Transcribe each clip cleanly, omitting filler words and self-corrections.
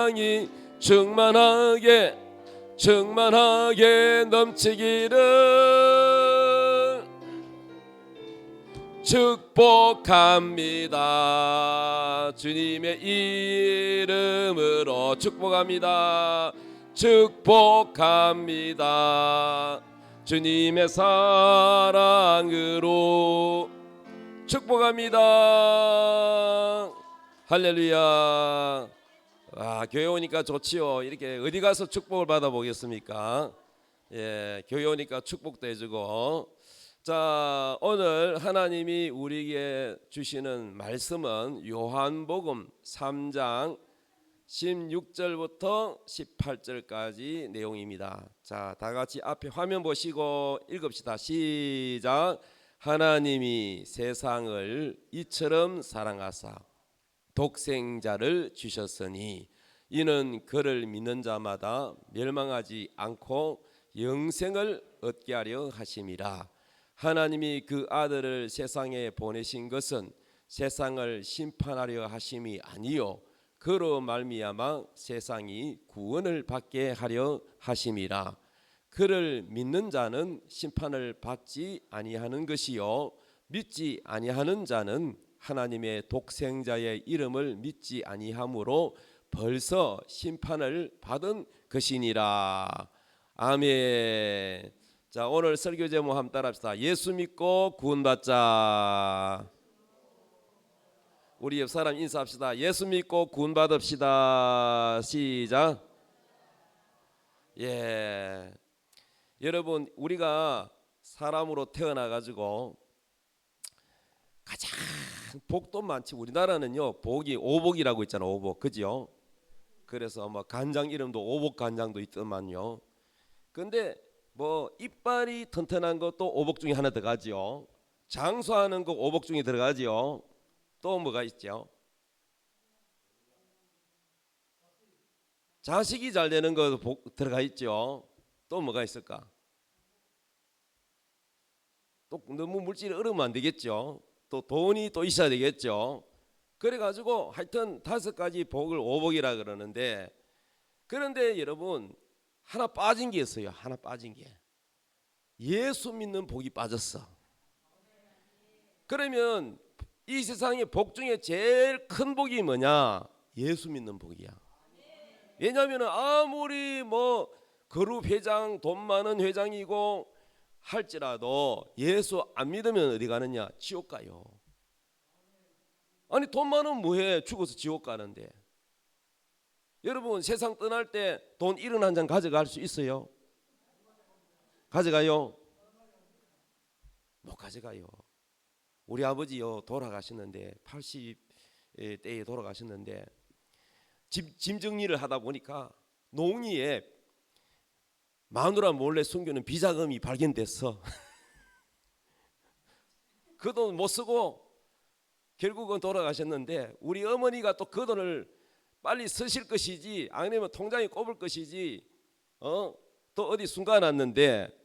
사랑이 충만하게 넘치기를 축복합니다. 주님의 이름으로 축복합니다. 축복합니다. 주님의 사랑으로 축복합니다. 할렐루야. 교회 오니까 좋지요. 이렇게 어디 가서 축복을 받아보겠습니까? 교회 오니까 축복도 해주고. 자, 오늘 하나님이 우리에게 주시는 말씀은 요한복음 3장 16절부터 18절까지 내용입니다. 자, 다 같이 앞에 화면 보시고 읽읍시다. 시작. 하나님이 세상을 이처럼 사랑하사 독생자를 주셨으니 이는 그를 믿는 자마다 멸망하지 않고 영생을 얻게 하려 하심이라. 하나님이 그 아들을 세상에 보내신 것은 세상을 심판하려 하심이 아니요 그로 말미암아 세상이 구원을 받게 하려 하심이라. 그를 믿는 자는 심판을 받지 아니하는 것이요 믿지 아니하는 자는 하나님의 독생자의 이름을 믿지 아니하므로 벌써 심판을 받은 것이니라. 아멘. 자, 오늘 설교 제목 한번 따라합시다. 예수 믿고 구원받자. 우리 옆 사람 인사합시다. 예수 믿고 구원받읍시다. 시작. 여러분, 우리가 사람으로 태어나 가지고 가장 복도 많지. 우리나라는요 복이 오복이라고 있잖아. 오복, 그죠? 그래서 뭐 간장 이름도 오복 간장도 있더만요. 근데 뭐 이빨이 튼튼한 것도 오복 중에 하나 들어가지요. 장수하는 거 오복 중에 들어가지요. 또 뭐가 있죠? 자식이 잘 되는 거 들어가 있죠. 또 뭐가 있을까? 또 너무 물질이 얼으면 안 되겠죠. 또 돈이 또 있어야 되겠죠. 그래가지고 하여튼 5가지 복을 오복이라 그러는데, 그런데 여러분 하나 빠진 게 있어요. 하나 빠진 게 예수 믿는 복이 빠졌어. 그러면 이 세상의 복 중에 제일 큰 복이 뭐냐? 예수 믿는 복이야. 왜냐하면 아무리 뭐 그룹 회장, 돈 많은 회장이고 할지라도 예수 안 믿으면 어디 가느냐? 지옥 가요. 아니 돈 많으면 뭐해? 죽어서 지옥 가는데. 여러분 세상 떠날 때 돈 71장 가져갈 수 있어요? 가져가요? 못 가져가요. 우리 아버지요 돌아가셨는데 80대에 돌아가셨는데 짐 정리를 하다 보니까 농이에 마누라 몰래 숨기는 비자금이 발견됐어. 그 돈 못 쓰고 결국은 돌아가셨는데, 우리 어머니가 또 그 돈을 빨리 쓰실 것이지 아니면 통장에 꼽을 것이지 또 어디 숨겨놨는데,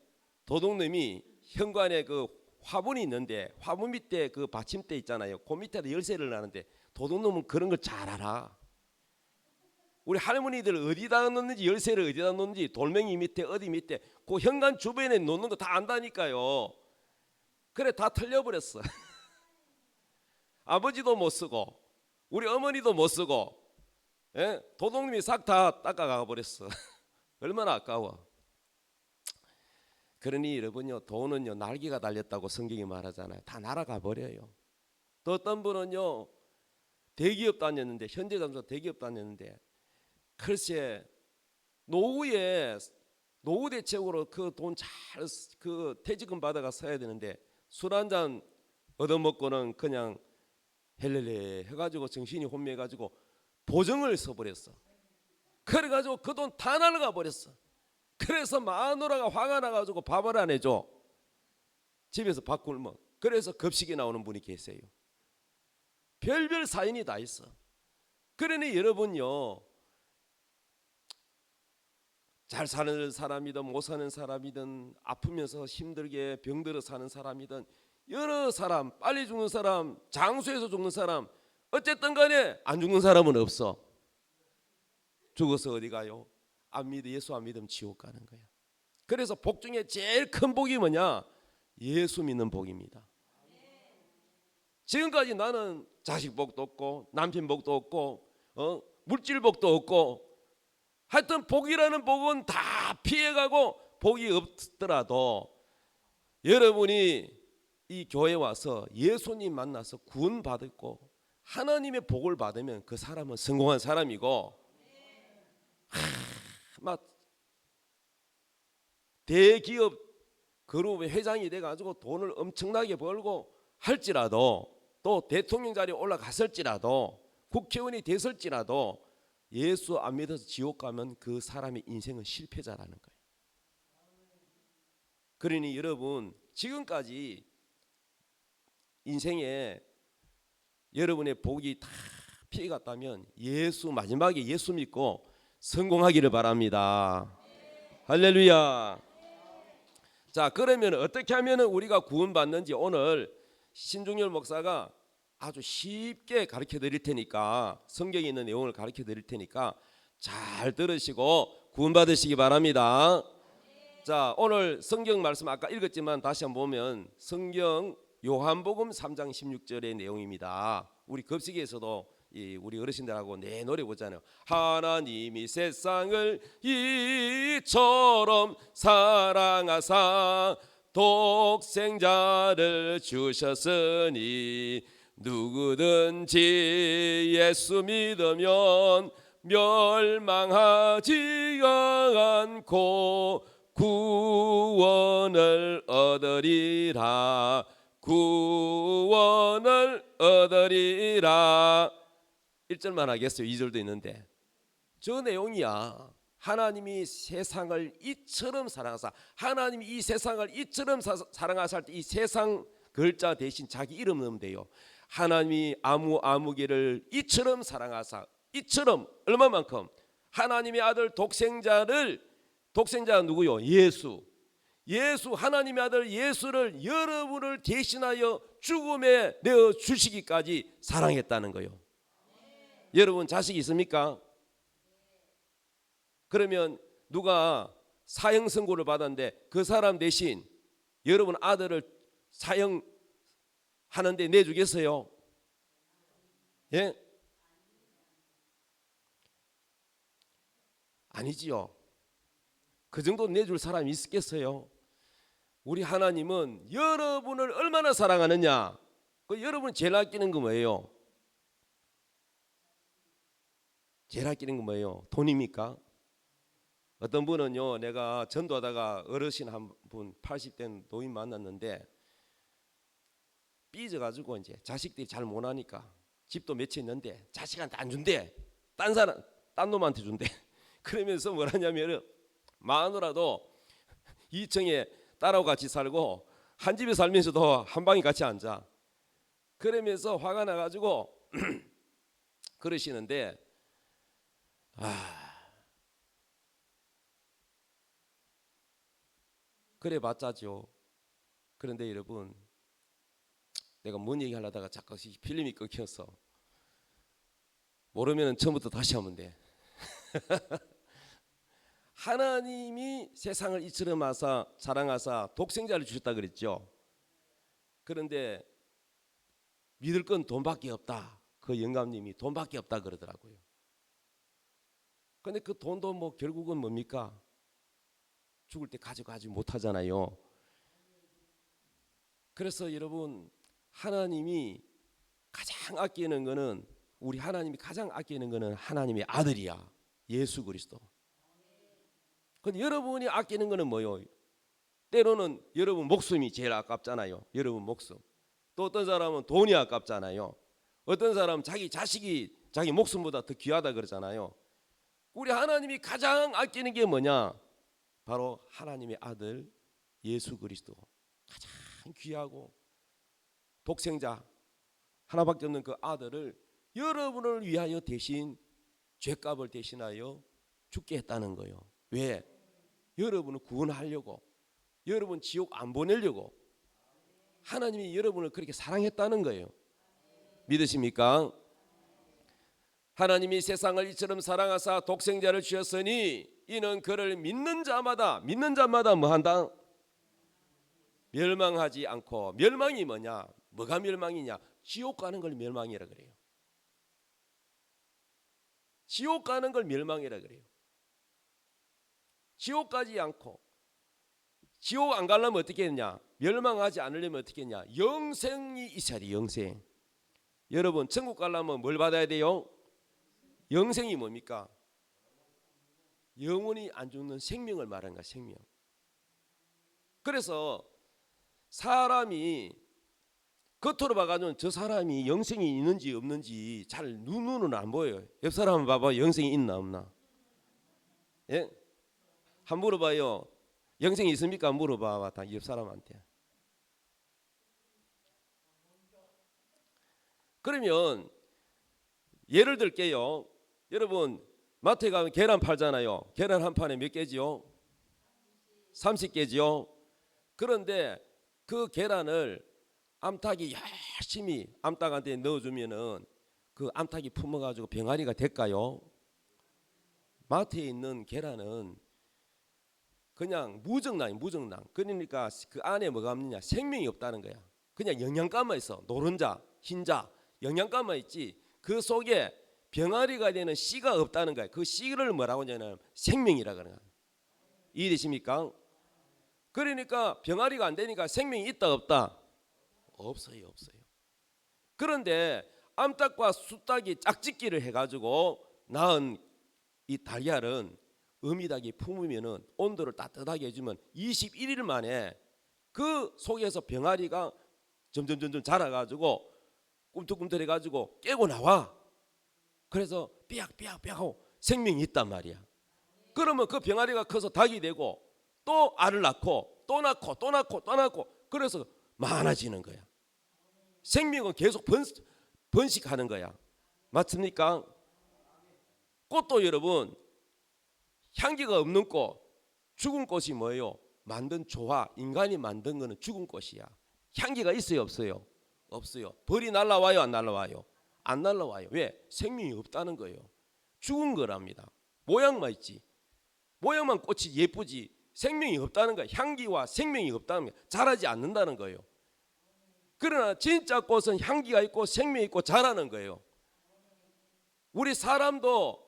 도둑놈이 현관에 그 화분이 있는데 화분 밑에 그 받침대 있잖아요. 그 밑에다 열쇠를 놨는데 도둑놈은 그런 걸 잘 알아. 우리 할머니들 어디다 놓는지, 열쇠를 어디다 놓는지, 돌멩이 밑에 어디 밑에 그 현관 주변에 놓는 거 다 안다니까요. 그래 다 털려버렸어. 아버지도 못 쓰고 우리 어머니도 못 쓰고 도둑놈이 싹 다 닦아가 버렸어. 얼마나 아까워. 그러니 여러분요, 돈은요 날개가 달렸다고 성경이 말하잖아요. 다 날아가 버려요. 또 어떤 분은요 대기업 다녔는데, 현재 잠수 대기업 다녔는데, 글쎄 노후 대책으로 그 돈 잘 그 퇴직금 받아가 써야 되는데 술 한잔 얻어먹고는 그냥 헬렐레 해가지고 정신이 혼미해가지고 보증을 써버렸어. 그래가지고 그 돈 다 날아가 버렸어. 그래서 마누라가 화가 나가지고 밥을 안 해줘. 집에서 밥 굶어. 그래서 급식이 나오는 분이 계세요. 별별 사연이 다 있어. 그러니 여러분요, 잘 사는 사람이든 못 사는 사람이든 아프면서 힘들게 병들어 사는 사람이든 여러 사람, 빨리 죽는 사람, 장수해서 죽는 사람, 어쨌든 간에 안 죽는 사람은 없어. 죽어서 어디 가요? 예수 안 믿으면 지옥 가는 거야. 그래서 복 중에 제일 큰 복이 뭐냐? 예수 믿는 복입니다. 지금까지 나는 자식 복도 없고 남편 복도 없고 물질 복도 없고 하여튼 복이라는 복은 다 피해가고 복이 없더라도 여러분이 이 교회에 와서 예수님 만나서 구원 받고 하나님의 복을 받으면 그 사람은 성공한 사람이고 막 대기업 그룹의 회장이 돼가지고 돈을 엄청나게 벌고 할지라도 또 대통령 자리에 올라갔을지라도 국회의원이 됐을지라도 예수 안 믿어서 지옥 가면 그 사람의 인생은 실패자라는 거예요. 그러니 여러분 지금까지 인생에 여러분의 복이 다 피해갔다면 마지막에 예수 믿고 성공하기를 바랍니다. 할렐루야. 자, 그러면 어떻게 하면 우리가 구원받는지 오늘 신중열 목사가 아주 쉽게 가르쳐 드릴 테니까 성경에 있는 내용을 가르쳐 드릴 테니까 잘 들으시고 구원받으시기 바랍니다. 자, 오늘 성경 말씀 아까 읽었지만 다시 한번 보면 성경 요한복음 3장 16절의 내용입니다. 우리 급식에서도 우리 어르신들하고 노래 보잖아요. 하나님이 세상을 이처럼 사랑하사 독생자를 주셨으니 누구든지 예수 믿으면 멸망하지 않고 구원을 얻으리라. 구원을 얻으리라. 1절만 하겠어요. 2절도 있는데 저 내용이야. 하나님이 세상을 이처럼 사랑하사, 하나님이 이 세상을 이처럼 사랑하사 할 때 이 세상 글자 대신 자기 이름 넣으면 돼요. 하나님이 아무개를 이처럼 사랑하사, 이처럼 얼마만큼? 하나님의 아들 독생자 누구요? 예수 하나님의 아들 예수를 여러분을 대신하여 죽음에 내어 주시기까지 사랑했다는 거예요. 여러분 자식 있습니까? 그러면 누가 사형 선고를 받았는데 그 사람 대신 여러분 아들을 사형하는데 내주겠어요? 예? 아니지요. 그 정도 내줄 사람이 있겠어요? 우리 하나님은 여러분을 얼마나 사랑하느냐. 그 여러분 제일 아끼는 거 뭐예요? 제일 아끼는 거 뭐예요? 돈입니까? 어떤 분은요, 내가 전도하다가 어르신 한 분 80대 노인 만났는데 삐져가지고 이제 자식들이 잘 못하니까 집도 몇 채 있는데 자식한테 안 준대. 딴 놈한테 준대. 그러면서 뭐라냐면 마누라도 2층에 딸하고 같이 살고 한 집에 살면서도 한 방에 같이 앉아. 그러면서 화가 나가지고 그러시는데 그래 봤자죠. 그런데 여러분 내가 뭔 얘기 하려다가 자꾸 필름이 끊겨서 모르면 처음부터 다시 하면 돼. 하나님이 세상을 이처럼 사랑하사 독생자를 주셨다 그랬죠. 그런데 믿을 건 돈밖에 없다. 그 영감님이 돈밖에 없다 그러더라고요. 근데 그 돈도 뭐 결국은 뭡니까? 죽을 때 가져가지 못하잖아요. 그래서 여러분 하나님이 가장 아끼는 거는 우리 하나님이 가장 아끼는 거는 하나님의 아들이야. 예수 그리스도. 근데 여러분이 아끼는 거는 뭐요? 때로는 여러분 목숨이 제일 아깝잖아요. 여러분 목숨. 또 어떤 사람은 돈이 아깝잖아요. 어떤 사람은 자기 자식이 자기 목숨보다 더 귀하다 그러잖아요. 우리 하나님이 가장 아끼는 게 뭐냐? 바로 하나님의 아들 예수 그리스도. 가장 귀하고 독생자 하나밖에 없는 그 아들을 여러분을 위하여 대신 죄값을 대신하여 죽게 했다는 거예요. 왜? 여러분을 구원하려고, 여러분 지옥 안 보내려고 하나님이 여러분을 그렇게 사랑했다는 거예요. 믿으십니까? 하나님이 세상을 이처럼 사랑하사 독생자를 주셨으니 이는 그를 믿는 자마다 뭐한다? 멸망하지 않고. 멸망이 뭐냐? 뭐가 멸망이냐? 지옥 가는 걸 멸망이라 그래요. 지옥 가는 걸 멸망이라 그래요. 지옥 가지 않고. 지옥 안 가려면 어떻게 했냐? 멸망하지 않으려면 어떻게 했냐? 영생이 있어야 돼. 영생. 여러분 천국 가려면 뭘 받아야 돼요? 영생이 뭡니까? 영원히 안 죽는 생명을 말하는 거야. 생명. 그래서 사람이 겉으로 봐가지고 저 사람이 영생이 있는지 없는지 잘 눈으로는 안 보여요. 옆 사람 봐봐. 영생이 있나 없나? 예? 한 물어봐요. 영생이 있습니까? 물어봐. 다 옆 사람한테. 그러면 예를 들게요. 여러분 마트에 가면 계란 팔잖아요. 계란 한 판에 몇 개지요? 30개지요. 그런데 그 계란을 암탉이 열심히 암탉한테 넣어주면은 그 암탉이 품어가지고 병아리가 될까요? 마트에 있는 계란은 그냥 무정란이 무정란. 그러니까 그 안에 뭐가 없느냐? 생명이 없다는 거야. 그냥 영양가만 있어. 노른자, 흰자, 영양가만 있지. 그 속에 병아리가 되는 씨가 없다는 거야. 그 씨를 뭐라고 하냐면 생명이라 그러는 거야. 이해되십니까? 그러니까 병아리가 안 되니까 생명이 있다 없다? 없어요. 그런데 암탉과 수탉이 짝짓기를 해가지고 낳은 이 달걀은 어미닭이 품으면은 온도를 따뜻하게 해주면 21일 만에 그 속에서 병아리가 점점 자라가지고 꿈틀꿈틀해가지고 깨고 나와. 그래서 삐약삐약삐약하고 생명이 있단 말이야. 그러면 그 병아리가 커서 닭이 되고 또 알을 낳고 또 낳고 또 낳고 또 낳고 그래서 많아지는 거야. 생명은 계속 번식하는 거야. 맞습니까? 꽃도 여러분 향기가 없는 꽃, 죽은 꽃이 뭐예요? 만든 조화, 인간이 만든 거는 죽은 꽃이야. 향기가 있어요 없어요? 없어요. 벌이 날라와요 안 날라와요? 안 날라와요. 왜? 생명이 없다는 거예요. 죽은 거랍니다. 모양만 있지. 모양만 꽃이 예쁘지 생명이 없다는 거예요. 향기와 생명이 없다는 거예요. 자라지 않는다는 거예요. 그러나 진짜 꽃은 향기가 있고 생명이 있고 자라는 거예요. 우리 사람도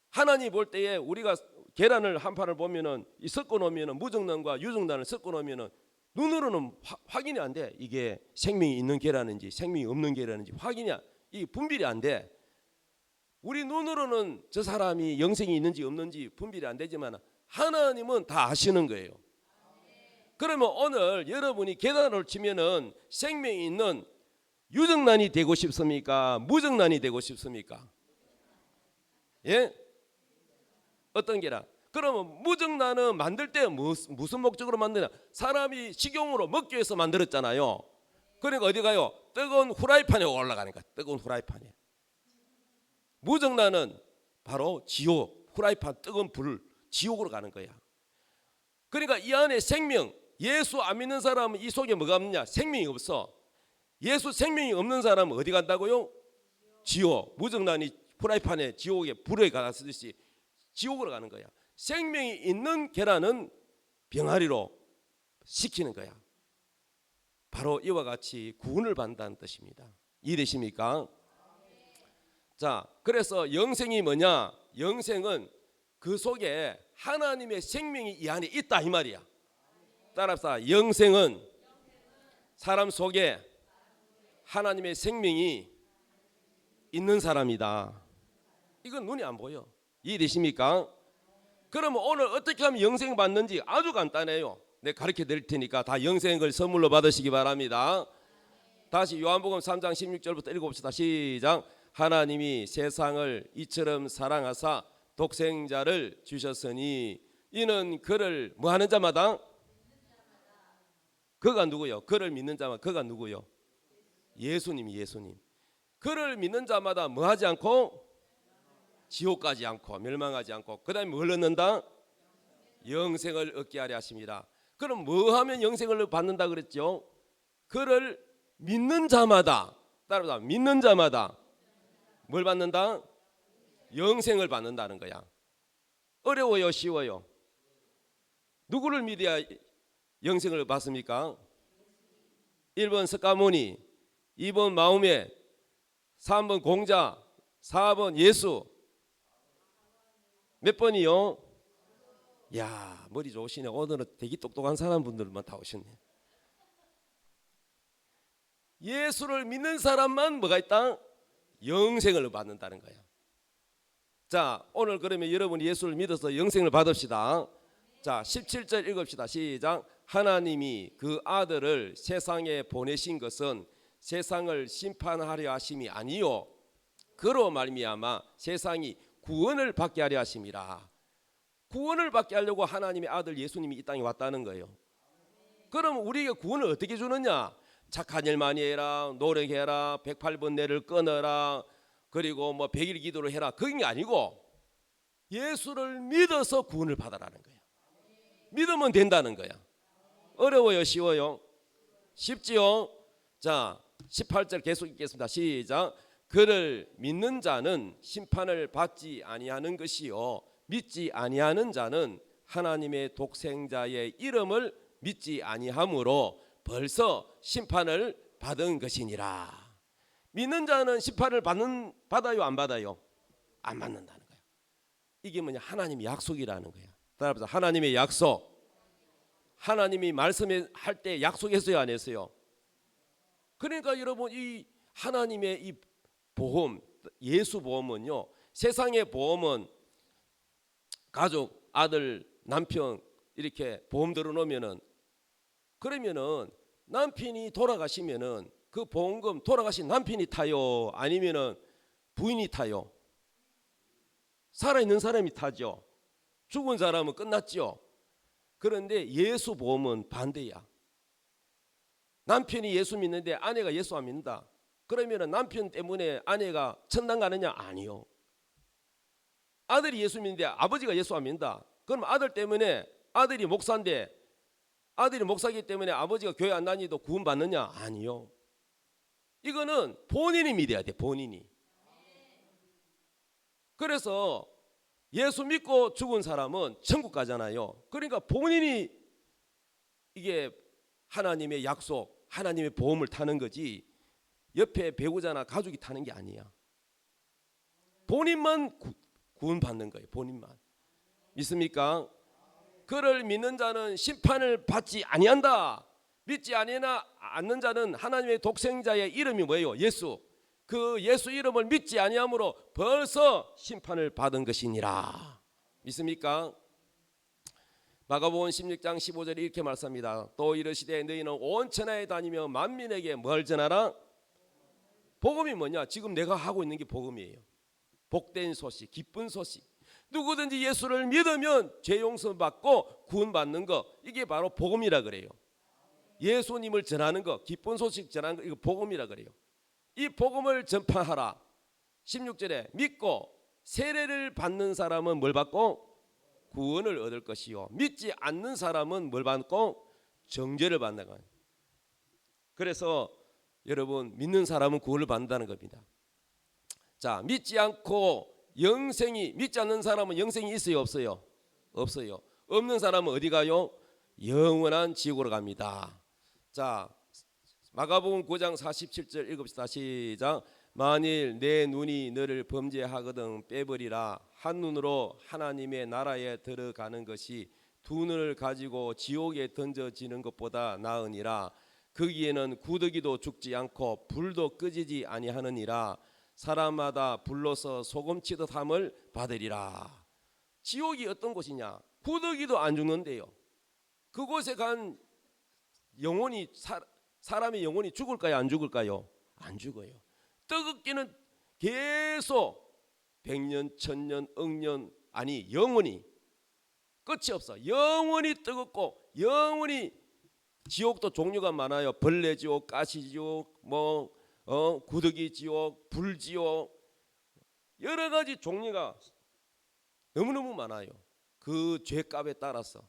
하나님 볼 때에 우리가 계란을 한 판을 보면은 섞어 놓으면은 무정란과 유정란을 섞어 놓으면은 눈으로는 확인이 안 돼. 이게 생명이 있는 계란인지 생명이 없는 계란인지 확인이 이 분별이 안 돼. 우리 눈으로는 저 사람이 영생이 있는지 없는지 분별이 안 되지만 하나님은 다 아시는 거예요. 그러면 오늘 여러분이 계란을 치면은 생명이 있는 유정란이 되고 싶습니까? 무정란이 되고 싶습니까? 예? 어떤 계란? 그러면 무정란은 만들 때 무슨 목적으로 만드냐? 사람이 식용으로 먹기 위해서 만들었잖아요. 그러니까 어디 가요? 뜨거운 후라이팬에 올라가니까 뜨거운 후라이팬에. 무정란은 바로 지옥, 후라이팬 뜨거운 불 지옥으로 가는 거야. 그러니까 이 안에 생명, 예수 안 믿는 사람은 이 속에 뭐가 없느냐? 생명이 없어. 예수 생명이 없는 사람은 어디 간다고요? 지옥. 무정란이 후라이팬에 지옥에 불에 가듯이 지옥으로 가는 거야. 생명이 있는 계란은 병아리로 시키는 거야. 바로 이와 같이 구원을 받는다는 뜻입니다. 이해되십니까? 자, 그래서 영생이 뭐냐? 영생은 그 속에 하나님의 생명이 이 안에 있다 이 말이야. 따라서 영생은 사람 속에 하나님의 생명이 있는 사람이다. 이건 눈이 안 보여. 이해되십니까? 그러면 오늘 어떻게 하면 영생 받는지 아주 간단해요. 내가 가르쳐 드릴 테니까 다 영생을 선물로 받으시기 바랍니다. 다시 요한복음 3장 16절부터 읽어봅시다. 시작. 하나님이 세상을 이처럼 사랑하사 독생자를 주셨으니 이는 그를 뭐하는 자마다 그가 누구요? 그를 믿는 자마다 그가 누구요? 예수님. 그를 믿는 자마다 뭐하지 않고 지옥 가지 않고 멸망하지 않고 그 다음에 뭘 얻는다? 영생을 얻게 하려 하십니다. 그럼 뭐 하면 영생을 받는다 그랬죠? 그를 믿는 자마다 따라서 믿는 자마다 뭘 받는다? 영생을 받는다는 거야. 어려워요, 쉬워요? 누구를 믿어야 영생을 받습니까? 1번 석가모니, 2번 마음에, 3번 공자, 4번 예수. 몇 번이요? 야, 머리 좋으시네. 오늘은 되게 똑똑한 사람분들만 다 오셨네. 예수를 믿는 사람만 뭐가 있다? 영생을 받는다는 거야. 자, 오늘 그러면 여러분이 예수를 믿어서 영생을 받읍시다. 자, 17절 읽읍시다. 시작. 하나님이 그 아들을 세상에 보내신 것은 세상을 심판하려 하심이 아니요 그로 말미암아 세상이 구원을 받게 하려 하심이라. 구원을 받게 하려고 하나님의 아들 예수님이 이 땅에 왔다는 거예요. 그럼 우리에게 구원을 어떻게 주느냐? 착한 일 많이 해라, 노력해라, 108번 내를 끊어라, 그리고 뭐 100일 기도를 해라. 그런 게 아니고 예수를 믿어서 구원을 받아라는 거예요. 믿으면 된다는 거야. 어려워요, 쉬워요? 쉽지요? 자, 18절 계속 읽겠습니다. 시작. 그를 믿는 자는 심판을 받지 아니하는 것이요 믿지 아니하는 자는 하나님의 독생자의 이름을 믿지 아니하므로 벌써 심판을 받은 것이니라. 믿는 자는 심판을 받아요, 안 받아요? 안 받는다는 거야. 이게 뭐냐? 하나님의 약속이라는 거야. 따라서 하나님의 약속. 하나님이 말씀할 때 약속했어요, 안 했어요? 그러니까 여러분, 이 하나님의 이 보험, 예수 보험은요, 세상의 보험은 가족, 아들, 남편 이렇게 보험 들어놓으면은, 그러면은 남편이 돌아가시면은 그 보험금 돌아가신 남편이 타요, 아니면은 부인이 타요? 살아있는 사람이 타죠. 죽은 사람은 끝났죠. 그런데 예수 보험은 반대야. 남편이 예수 믿는데 아내가 예수 안 믿는다. 그러면 남편 때문에 아내가 천당 가느냐? 아니요. 아들이 예수 믿는데 아버지가 예수 안 믿는다. 그럼 아들 때문에, 아들이 목사인데 아들이 목사이기 때문에 아버지가 교회 안 다니도 구원 받느냐? 아니요. 이거는 본인이 믿어야 돼, 본인이. 그래서 예수 믿고 죽은 사람은 천국 가잖아요. 그러니까 본인이 이게 하나님의 약속, 하나님의 보험을 타는 거지 옆에 배우자나 가족이 타는 게 아니야. 본인만 구원 받는 거예요, 본인만. 믿습니까? 그를 믿는 자는 심판을 받지 아니한다. 믿지 않는 자는 하나님의 독생자의 이름이 뭐예요? 예수. 그 예수 이름을 믿지 아니함으로 벌써 심판을 받은 것이니라. 믿습니까? 마가복음 16장 15절에 이렇게 말씀합니다. 또 이르시되 너희는 온 천하에 다니며 만민에게 뭘 전하라? 복음이 뭐냐? 지금 내가 하고 있는 게 복음이에요. 복된 소식, 기쁜 소식. 누구든지 예수를 믿으면 죄 용서 받고 구원 받는 거, 이게 바로 복음이라 그래요. 예수님을 전하는 거, 기쁜 소식 전하는 거, 이거 복음이라 그래요. 이 복음을 전파하라. 16절에 믿고 세례를 받는 사람은 뭘 받고? 구원을 얻을 것이요 믿지 않는 사람은 뭘 받고? 정죄를 받는 거예요. 그래서 여러분, 믿는 사람은 구원을 받는다는 겁니다. 자, 믿지 않는 사람은 영생이 있어요, 없어요? 없어요. 없는 사람은 어디 가요? 영원한 지옥으로 갑니다. 자, 마가복음 9장 47절 읽읍시다. 시작. 만일 내 눈이 너를 범죄하거든 빼버리라. 한 눈으로 하나님의 나라에 들어가는 것이 두 눈을 가지고 지옥에 던져지는 것보다 나으니라. 거기에는 구더기도 죽지 않고 불도 끄지지 아니하느니라. 사람마다 불로서 소금치듯 함을 받으리라. 지옥이 어떤 곳이냐? 구더기도 안 죽는데요. 그곳에 간 영혼이, 사람의 영혼이 죽을까요, 안 죽을까요? 안 죽어요. 뜨겁기는 계속 100년, 1000년, 억년, 아니 영원히 끝이 없어. 영원히 뜨겁고 영원히. 지옥도 종류가 많아요. 벌레지옥, 가시지옥, 구더기지옥, 불지옥, 여러 가지 종류가 너무너무 많아요. 그 죄값에 따라서.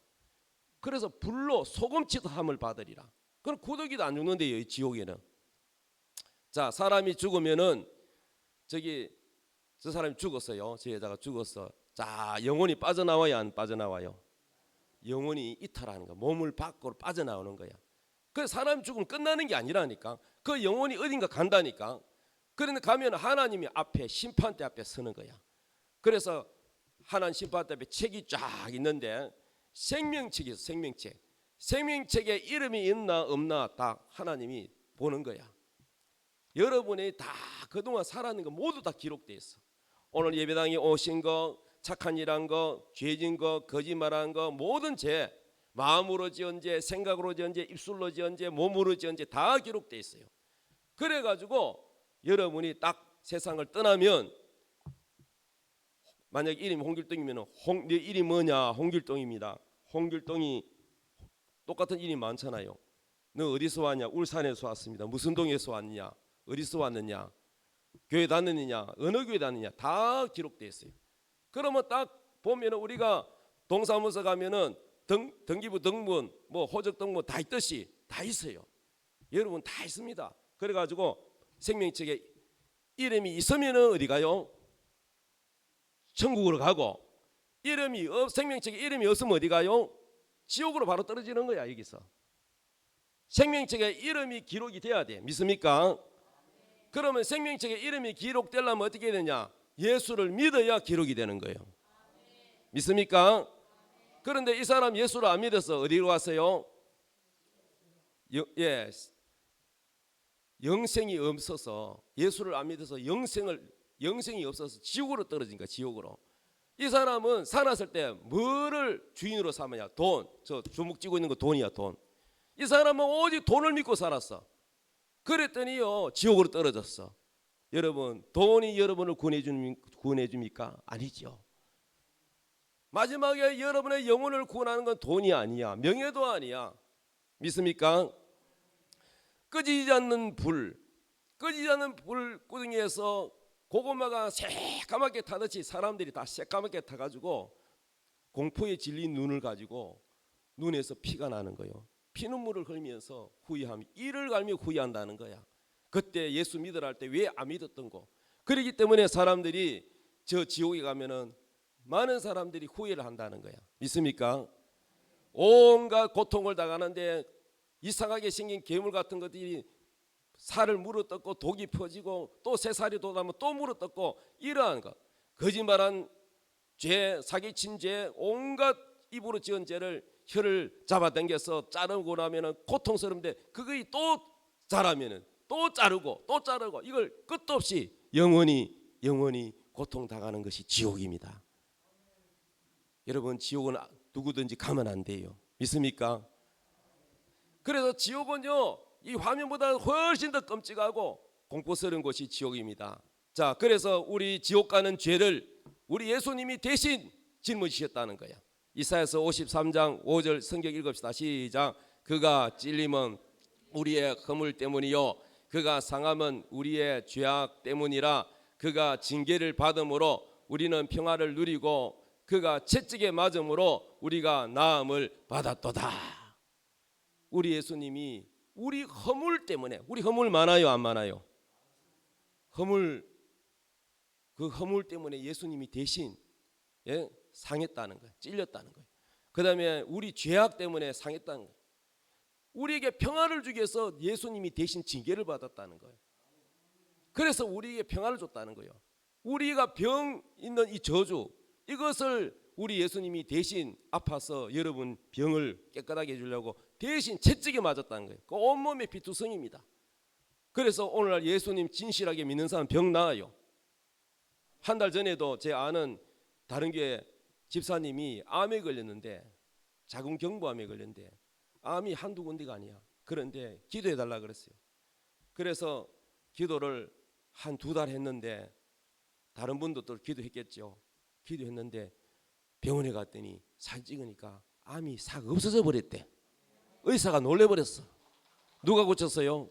그래서 불로 소금치듯 함을 받으리라. 그럼 구더기도 안 죽는데요, 이 지옥에는. 자, 사람이 죽으면은 저기 저 사람이 죽었어요. 저 여자가 죽었어. 자, 영혼이 빠져나와야 안 빠져나와요? 영혼이 이탈하는 거야. 몸을 밖으로 빠져나오는 거야. 그래서 사람 죽으면 끝나는 게 아니라니까. 그 영혼이 어딘가 간다니까. 그런데 가면 하나님이 앞에 심판대 앞에 서는 거야. 그래서 하나님 심판대 앞에 책이 쫙 있는데 생명책이 있어. 생명책. 생명책에 이름이 있나 없나 다 하나님이 보는 거야. 여러분이 다 그동안 살았는 거 모두 다 기록되어 있어. 오늘 예배당에 오신 거, 착한 일 한 거, 죄진 거, 거짓말한 거, 모든 죄, 마음으로 지은 죄, 생각으로 지은 죄, 입술로 지은 죄, 몸으로 지은 죄 다 기록되어 있어요. 그래가지고 여러분이 딱 세상을 떠나면, 만약 이름이 홍길동이면 네 이름이 뭐냐? 홍길동입니다. 홍길동이 똑같은 이름이 많잖아요. 너 어디서 왔냐? 울산에서 왔습니다. 무슨 동에서 왔냐? 어디서 왔느냐? 교회 다니느냐? 어느 교회 다니느냐? 다 기록되어 있어요. 그러면 딱 보면 우리가 동사무소 가면은 등기부 등본, 뭐 호적 등본 다 있듯이 다 있어요. 여러분 다 있습니다. 그래가지고 생명책에 이름이 있으면은 어디 가요? 천국으로 가고, 생명책에 이름이 없으면 어디 가요? 지옥으로 바로 떨어지는 거야. 여기서 생명책에 이름이 기록이 돼야 돼. 믿습니까? 그러면 생명책에 이름이 기록되려면 어떻게 되냐? 예수를 믿어야 기록이 되는 거예요. 믿습니까? 그런데 이 사람 예수를 안 믿어서 어디로 왔어요? 영생이 없어서, 예수를 안 믿어서 영생이 없어서 지옥으로 떨어진 거야. 지옥으로. 이 사람은 살았을 때 뭐를 주인으로 삼느냐? 돈. 저 주먹 쥐고 있는 거 돈이야. 돈. 이 사람은 오직 돈을 믿고 살았어. 그랬더니요 지옥으로 떨어졌어. 여러분, 돈이 여러분을 구원해줍니까? 아니죠. 마지막에 여러분의 영혼을 구원하는 건 돈이 아니야. 명예도 아니야. 믿습니까? 꺼지지 않는 불 구덩이에서 고구마가 새까맣게 타듯이 사람들이 다 새까맣게 타가지고 공포에 질린 눈을 가지고 눈에서 피가 나는 거예요. 피눈물을 흘리면서 후회하며, 이를 갈며 후회한다는 거야. 그때 예수 믿으라 할 때 왜 안 믿었던 거. 그렇기 때문에 사람들이 저 지옥에 가면은 많은 사람들이 후회를 한다는 거야. 믿습니까? 온갖 고통을 당하는데 이상하게 생긴 괴물 같은 것들이 살을 물어뜯고 독이 퍼지고 또 새살이 돋아면 또 물어뜯고, 이러한 것, 거짓말한 죄, 사기친 죄, 온갖 입으로 지은 죄를 혀를 잡아당겨서 자르고 나면은 고통스러운데, 그것이 또 자라면은 또 자르고 또 자르고, 이걸 끝도 없이 영원히 고통당하는 것이 지옥입니다. 여러분, 지옥은 누구든지 가면 안 돼요. 믿습니까? 그래서 지옥은요 이 화면보다 훨씬 더 끔찍하고 공포스러운 곳이 지옥입니다. 자, 그래서 우리 지옥 가는 죄를 우리 예수님이 대신 짊어지셨다는 거야. 이사야서 53장 5절 성경 읽읍시다. 시작. 그가 찔림은 우리의 허물 때문이요 그가 상함은 우리의 죄악 때문이라. 그가 징계를 받음으로 우리는 평화를 누리고 그가 채찍에 맞음으로 우리가 나음을 받았도다. 우리 예수님이 우리 허물 때문에, 우리 허물 많아요 안 많아요? 그 허물 때문에 예수님이 대신 상했다는 거예요. 찔렸다는 거예요. 그 다음에 우리 죄악 때문에 상했다는 거예요. 우리에게 평화를 주기 위해서 예수님이 대신 징계를 받았다는 거예요. 그래서 우리에게 평화를 줬다는 거예요. 우리가 병 있는 이 저주, 이것을 우리 예수님이 대신 아파서 여러분 병을 깨끗하게 해주려고 대신 채찍에 맞았다는 거예요. 그 온몸의 피투성입니다. 그래서 오늘날 예수님 진실하게 믿는 사람 병 나아요. 한 달 전에도 제 아는 다른 교회 집사님이 암에 걸렸는데, 자궁 경부암에 걸렸는데, 암이 한두 군데가 아니야. 그런데 기도해달라 그랬어요. 그래서 기도를 한 2달 했는데, 다른 분도 또 기도했겠죠. 기도했는데 병원에 갔더니 사진 찍으니까 암이 싹 없어져 버렸대. 의사가 놀래버렸어. 누가 고쳤어요?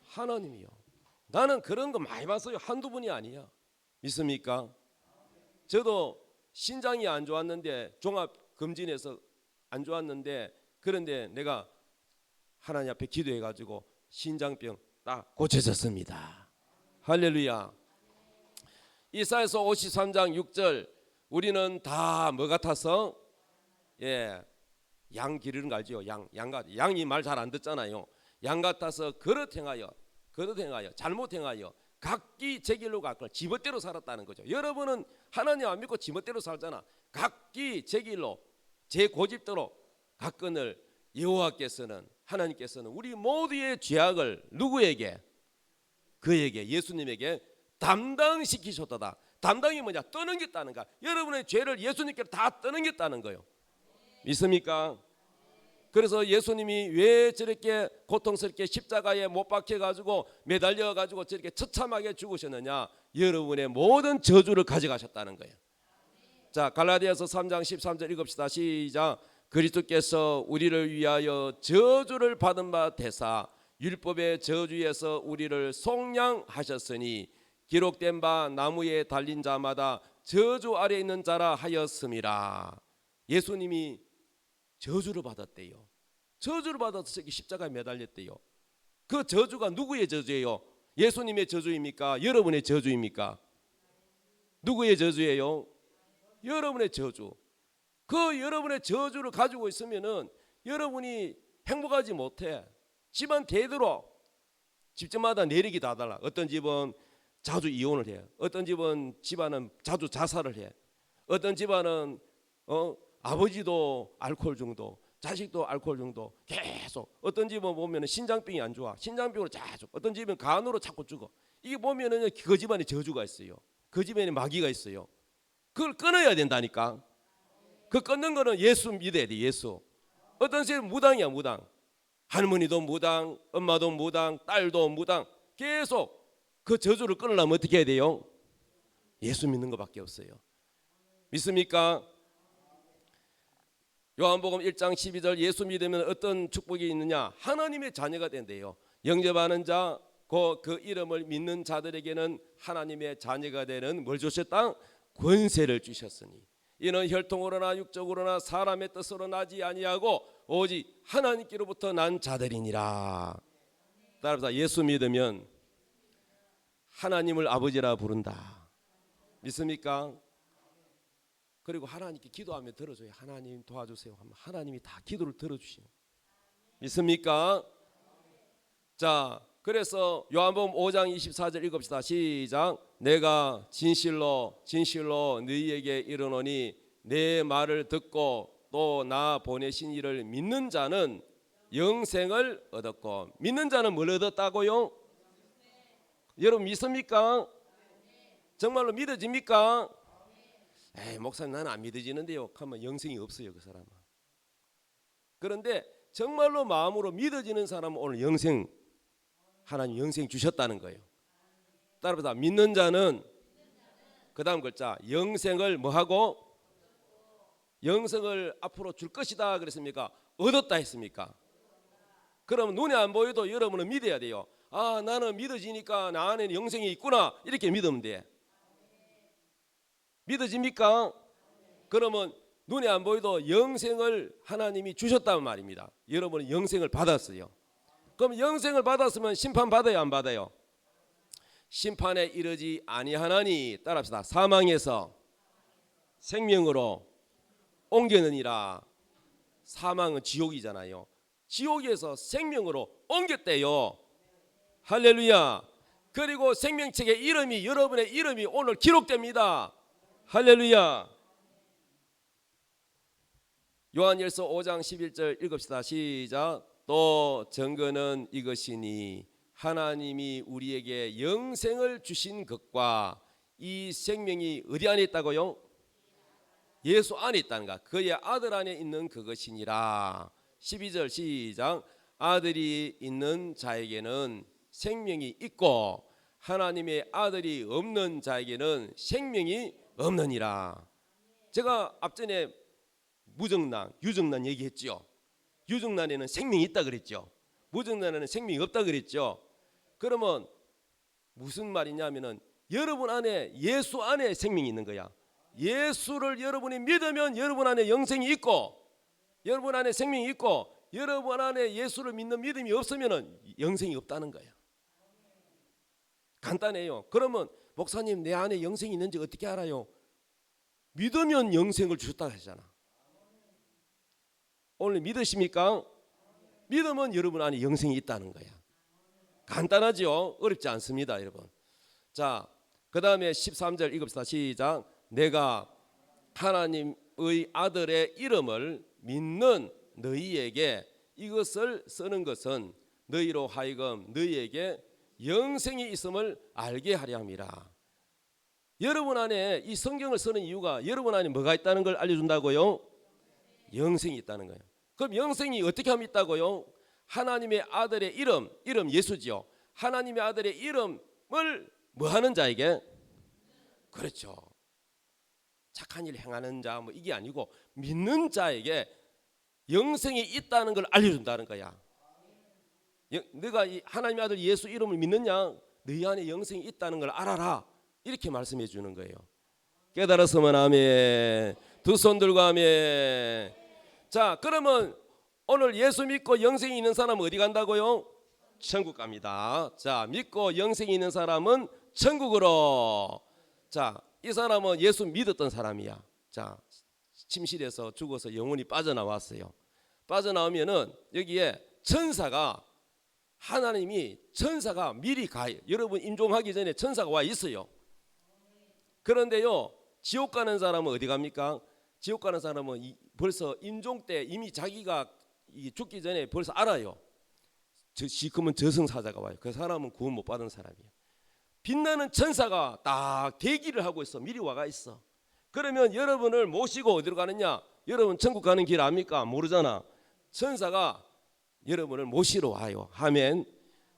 하나님이요. 나는 그런 거 많이 봤어요. 한두 분이 아니야. 믿습니까? 저도 신장이 안 좋았는데, 종합검진에서 안 좋았는데, 그런데 내가 하나님 앞에 기도해가지고 신장병 딱 고쳐졌습니다. 할렐루야. 이사야서 53장 6절 우리는 다 뭐 같아서 양 기르는 거 알죠? 양이 말 잘 안 듣잖아요. 양 같아서 그릇 행하여 잘못 행하여 각기 제 길로 갔고 지멋대로 살았다는 거죠. 여러분은 하나님 안 믿고 지멋대로 살잖아. 각기 제 길로 제 고집대로 갔거늘 여호와께서는 하나님께서는 우리 모두의 죄악을 누구에게? 그에게 예수님에게 담당시키셨다. 담당이 뭐냐? 떠넘겼다는 거야. 여러분의 죄를 예수님께로 다 떠넘겼다는 거예요. 믿습니까? 그래서 예수님이 왜 저렇게 고통스럽게 십자가에 못 박혀가지고 매달려가지고 저렇게 처참하게 죽으셨느냐? 여러분의 모든 저주를 가져가셨다는 거예요. 자, 갈라디아서 3장 13절 읽읍시다. 시작. 그리스도께서 우리를 위하여 저주를 받은 바 되사 율법의 저주에서 우리를 속량하셨으니 기록된 바 나무에 달린 자마다 저주 아래 있는 자라 하였음이라. 예수님이 저주를 받았대요. 저주를 받아서 십자가에 매달렸대요. 그 저주가 누구의 저주예요? 예수님의 저주입니까? 여러분의 저주입니까? 누구의 저주예요? 여러분의 저주. 그 여러분의 저주를 가지고 있으면은 여러분이 행복하지 못해. 집안 대대로 집집마다 내력이 다 달라. 어떤 집은 자주 이혼을 해. 어떤 집안은 자주 자살을 해. 어떤 집안은 아버지도 알코올 중독, 자식도 알코올 중독 계속. 어떤 집은 보면 신장병이 안 좋아. 신장병으로 자주. 어떤 집은 간으로 자꾸 죽어. 이게 보면은 그 집안에 저주가 있어요. 그 집안에 마귀가 있어요. 그걸 끊어야 된다니까. 그 끊는 거는 예수 믿어야 돼. 예수. 어떤 집은 무당이야. 무당. 할머니도 무당, 엄마도 무당, 딸도 무당. 계속 그 저주를 끊으려면 어떻게 해야 돼요? 예수 믿는 것밖에 없어요. 믿습니까? 요한복음 1장 12절 예수 믿으면 어떤 축복이 있느냐? 하나님의 자녀가 된대요. 영접하는 자, 그 이름을 믿는 자들에게는 하나님의 자녀가 되는 뭘 주셨다? 권세를 주셨으니 이는 혈통으로나 육적으로나 사람의 뜻으로 나지 아니하고 오직 하나님께로부터 난 자들이니라. 따라서 예수 믿으면 하나님을 아버지라 부른다. 믿습니까? 그리고 하나님께 기도하면 들어줘요. 하나님 도와주세요 하면 하나님이 다 기도를 들어주시오. 믿습니까? 자, 그래서 요한복음 5장 24절 읽읍시다. 시작. 내가 진실로 너희에게 이르노니 내 말을 듣고 또 나 보내신 이를 믿는 자는 영생을 얻었고. 믿는 자는 뭘 얻었다고요? 여러분 믿습니까? 정말로 믿어집니까? 에이, 목사님 나는 안 믿어지는데요 하면 영생이 없어요. 그 사람은. 그런데 정말로 마음으로 믿어지는 사람은 오늘 영생, 하나님 영생 주셨다는 거예요. 따라서 믿는 자는 그 다음 글자 영생을 뭐하고? 영생을 앞으로 줄 것이다 그랬습니까? 얻었다 했습니까? 그럼 눈에 안 보여도 여러분은 믿어야 돼요. 아, 나는 믿어지니까 나 안에는 영생이 있구나 이렇게 믿으면 돼. 믿어집니까? 그러면 눈에 안 보여도 영생을 하나님이 주셨다는 말입니다. 여러분은 영생을 받았어요. 그럼 영생을 받았으면 심판 받아요 안 받아요? 심판에 이르지 아니하나니 따라합시다. 사망에서 생명으로 옮겼느니라. 사망은 지옥이잖아요. 지옥에서 생명으로 옮겼대요. 할렐루야. 그리고 생명책의 이름이 여러분의 이름이 오늘 기록됩니다. 할렐루야. 요한일서 5장 11절 읽읍시다. 시작. 또 증거는 이것이니 하나님이 우리에게 영생을 주신 것과 이 생명이 어디 안에 있다고요? 예수 안에 있다는가? 그의 아들 안에 있는 그것이니라. 12절 시작. 아들이 있는 자에게는 생명이 있고 하나님의 아들이 없는 자에게는 생명이 없느니라. 제가 앞전에 무정란, 유정란 얘기했죠. 유정란에는 생명이 있다 그랬죠. 무정란에는 생명이 없다 그랬죠. 그러면 무슨 말이냐면은 여러분 안에 예수 안에 생명이 있는 거야. 예수를 여러분이 믿으면 여러분 안에 영생이 있고 여러분 안에 생명이 있고 여러분 안에 예수를 믿는 믿음이 없으면 영생이 없다는 거예요. 간단해요. 그러면 목사님 내 안에 영생이 있는지 어떻게 알아요? 믿으면 영생을 주셨다 하잖아. 오늘 믿으십니까? 믿으면 여러분 안에 영생이 있다는 거야. 간단하죠? 어렵지 않습니다, 여러분. 자, 그 다음에 13절 읽읍시다. 시작. 내가 하나님의 아들의 이름을 믿는 너희에게 이것을 쓰는 것은 너희로 하여금 너희에게 영생이 있음을 알게 하려 함이라. 여러분 안에 이 성경을 쓰는 이유가 여러분 안에 뭐가 있다는 걸 알려준다고요? 영생이 있다는 거예요. 그럼 영생이 어떻게 하면 있다고요? 하나님의 아들의 이름 예수지요. 하나님의 아들의 이름을 뭐 하는 자에게? 그렇죠. 착한 일 행하는 자 뭐 이게 아니고 믿는 자에게 영생이 있다는 걸 알려준다는 거야. 네가 이 하나님의 아들 예수 이름을 믿느냐? 너희 안에 영생이 있다는 걸 알아라. 이렇게 말씀해 주는 거예요. 깨달았으면 아멘. 두 손 들고 아멘. 자, 그러면 오늘 예수 믿고 영생이 있는 사람은 어디 간다고요? 천국 갑니다. 자, 믿고 영생이 있는 사람은 천국으로. 자, 이 사람은 예수 믿었던 사람이야. 자, 침실에서 죽어서 영혼이 빠져나왔어요. 빠져나오면은 여기에 천사가 미리 가요. 여러분 임종하기 전에 천사가 와 있어요. 그런데요, 지옥 가는 사람은 어디 갑니까? 지옥 가는 사람은 벌써 임종 때 이미 자기가 죽기 전에 벌써 알아요. 시커먼 저승사자가 와요. 그 사람은 구원 못 받은 사람이에요. 빛나는 천사가 딱 대기를 하고 있어. 미리 와가 있어. 그러면 여러분을 모시고 어디로 가느냐? 여러분 천국 가는 길 압니까? 모르잖아. 천사가 여러분을 모시러 와요. 아멘.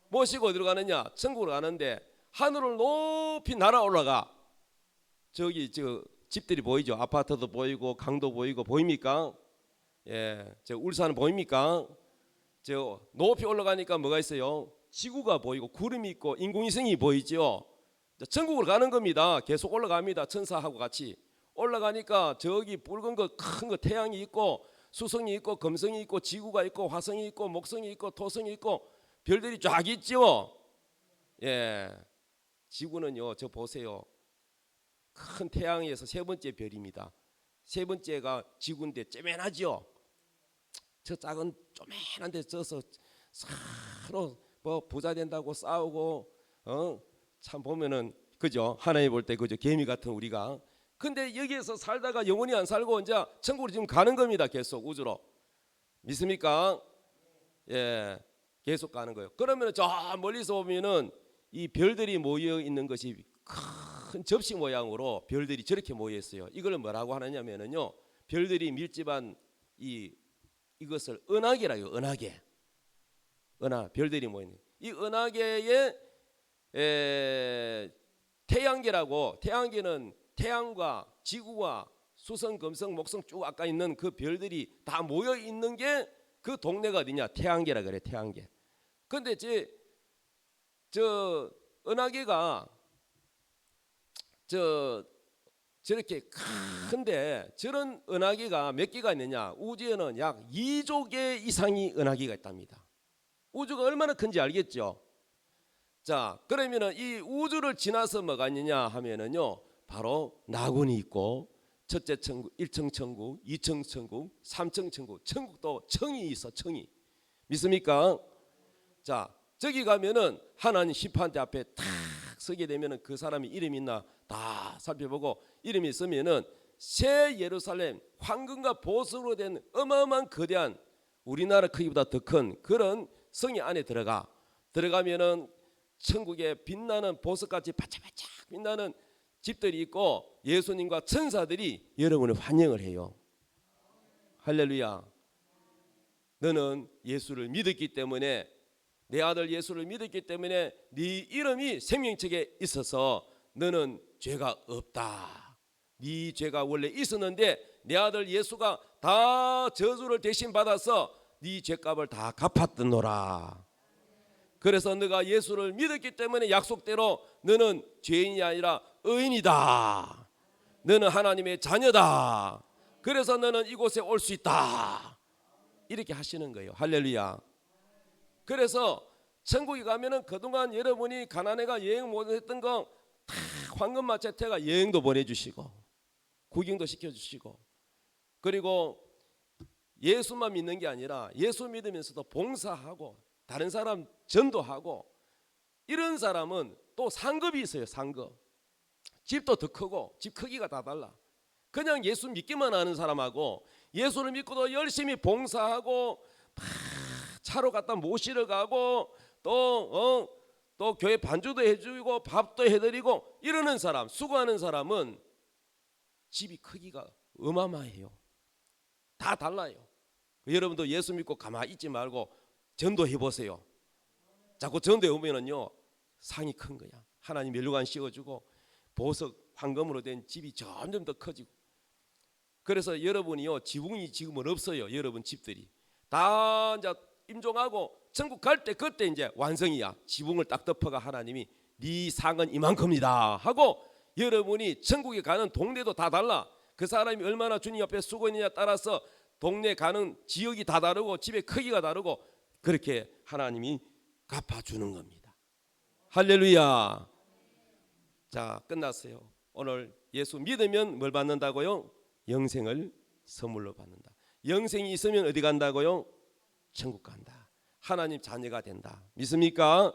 모시고 어디로 가느냐? 천국으로 가는데 하늘을 높이 날아 올라가. 저기 저 집들이 보이죠? 아파트도 보이고 강도 보이고 보입니까? 예, 저 울산 보입니까? 저 높이 올라가니까 뭐가 있어요? 지구가 보이고 구름이 있고 인공위성이 보이죠. 천국으로 가는 겁니다. 계속 올라갑니다. 천사하고 같이 올라가니까 저기 붉은 거 큰 거 태양이 있고 수성이 있고 금성이 있고 지구가 있고 화성이 있고 목성이 있고 토성이 있고 별들이 쫙 있죠. 예, 지구는요, 저 보세요. 큰 태양에서 세 번째 별입니다. 세 번째가 지구인데 쪼맨하죠. 저 작은 쪼맨한 데 져서 서로 뭐 부자 된다고 싸우고 참 보면은 그죠? 하나님 볼 때 그죠? 개미 같은 우리가. 근데 여기에서 살다가 영원히 안 살고 이제 천국으로 지금 가는 겁니다. 계속 우주로. 믿습니까? 예, 계속 가는 거예요. 그러면 저 멀리서 보면은 이 별들이 모여 있는 것이 큰 접시 모양으로 별들이 저렇게 모여 있어요. 이걸 뭐라고 하느냐면은요, 별들이 밀집한 이것을 은하계라요. 은하계. 별들이 모여 있는. 이 은하계에 태양계라고. 태양계는 태양과 지구와 수성, 금성, 목성 쭉 아까 있는 그 별들이 다 모여 있는 게 그 동네가 어디냐? 태양계라 그래. 태양계. 근데 저 은하계가 저렇게 큰데 저런 은하계가 몇 개가 있느냐? 우주에는 약 2조 개 이상이 은하계가 있답니다. 우주가 얼마나 큰지 알겠죠? 자, 그러면은 이 우주를 지나서 뭐가 있느냐 하면은요, 바로 낙원이 있고 첫째 천국, 1층 천국, 2층 천국, 3층 천국, 천국도 청이 있어. 청이. 믿습니까? 자, 저기 가면은 하나님 심판대 앞에 탁 서게 되면은 그 사람이 이름이 있나 다 살펴보고 이름이 있으면은 새 예루살렘 황금과 보석으로 된 어마어마한 거대한 우리나라 크기보다 더 큰 그런 성이 안에 들어가면은 천국에 빛나는 보석같이 바짝바짝 빛나는 집들이 있고 예수님과 천사들이 여러분을 환영을 해요. 할렐루야. 너는 예수를 믿었기 때문에, 내 아들 예수를 믿었기 때문에 네 이름이 생명책에 있어서 너는 죄가 없다. 네 죄가 원래 있었는데 내 아들 예수가 다 저주를 대신 받아서 네 죄값을 다 갚았더노라. 그래서 너가 예수를 믿었기 때문에 약속대로 너는 죄인이 아니라 의인이다. 너는 하나님의 자녀다. 그래서 너는 이곳에 올 수 있다. 이렇게 하시는 거예요. 할렐루야. 그래서 천국에 가면은 그동안 여러분이 가나안에 여행 못 했던 거 다 황금마차태가 여행도 보내주시고 구경도 시켜주시고, 그리고 예수만 믿는 게 아니라 예수 믿으면서도 봉사하고 다른 사람 전도하고, 이런 사람은 또 상급이 있어요. 상급. 집도 더 크고 집 크기가 다 달라. 그냥 예수 믿기만 하는 사람하고 예수를 믿고도 열심히 봉사하고 막 차로 갖다 모시러 가고 또 교회 반주도 해주고 밥도 해드리고 이러는 사람, 수고하는 사람은 집이 크기가 어마어마해요. 다 달라요. 여러분도 예수 믿고 가만히 있지 말고 전도해 보세요. 자꾸 전도해 오면은요 상이 큰 거야. 하나님 멸류관 씌워주고 보석 황금으로 된 집이 점점 더 커지고. 그래서 여러분이요 지붕이 지금은 없어요. 여러분 집들이 다 이제 임종하고 천국 갈 때 그때 이제 완성이야. 지붕을 딱 덮어가 하나님이 네 상은 이만큼이다 하고, 여러분이 천국에 가는 동네도 다 달라. 그 사람이 얼마나 주님 앞에 수고했느냐 따라서 동네 가는 지역이 다 다르고 집의 크기가 다르고, 그렇게 하나님이 갚아주는 겁니다. 할렐루야. 자, 끝났어요. 오늘 예수 믿으면 뭘 받는다고요? 영생을 선물로 받는다. 영생이 있으면 어디 간다고요? 천국 간다. 하나님 자녀가 된다. 믿습니까?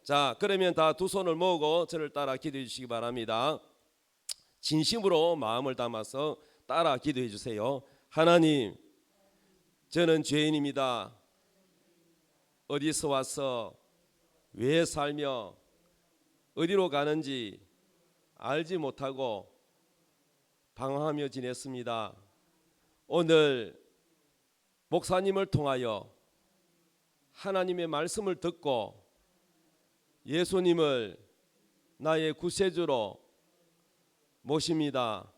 자, 그러면 다 두 손을 모으고 저를 따라 기도해 주시기 바랍니다. 진심으로 마음을 담아서 따라 기도해 주세요. 하나님, 저는 죄인입니다. 어디서 와서 왜 살며 어디로 가는지 알지 못하고 방황하며 지냈습니다. 오늘 목사님을 통하여 하나님의 말씀을 듣고 예수님을 나의 구세주로 모십니다.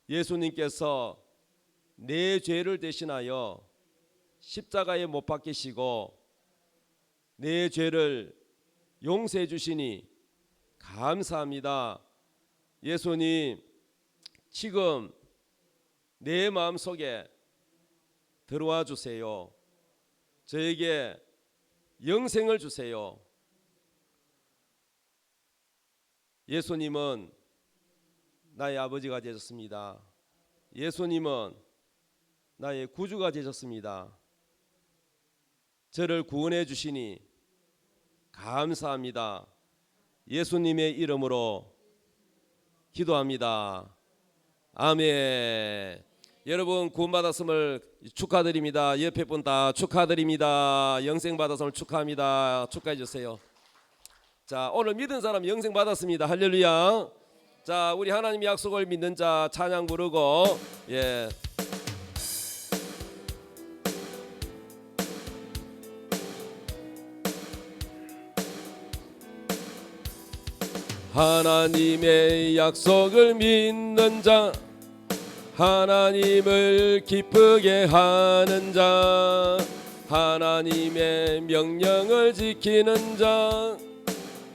예수님께서 내 죄를 대신하여 십자가에 못 박히시고 내 죄를 용서해 주시니 감사합니다. 예수님, 지금 내 마음속에 들어와 주세요. 저에게 영생을 주세요. 예수님은 나의 아버지가 되셨습니다. 예수님은 나의 구주가 되셨습니다. 저를 구원해 주시니 감사합니다. 예수님의 이름으로 기도합니다. 아멘. 여러분 구원받았음을 축하드립니다. 옆에 분 다 축하드립니다. 영생 받았음을 축하합니다. 축하해 주세요. 자, 오늘 믿은 사람 영생 받았습니다. 할렐루야. 자, 우리 하나님 약속을 믿는 자 찬양 부르고, 예. 하나님의 약속을 믿는 자, 하나님을 기쁘게 하는 자, 하나님의 명령을 지키는 자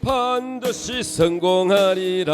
반드시 성공하리라.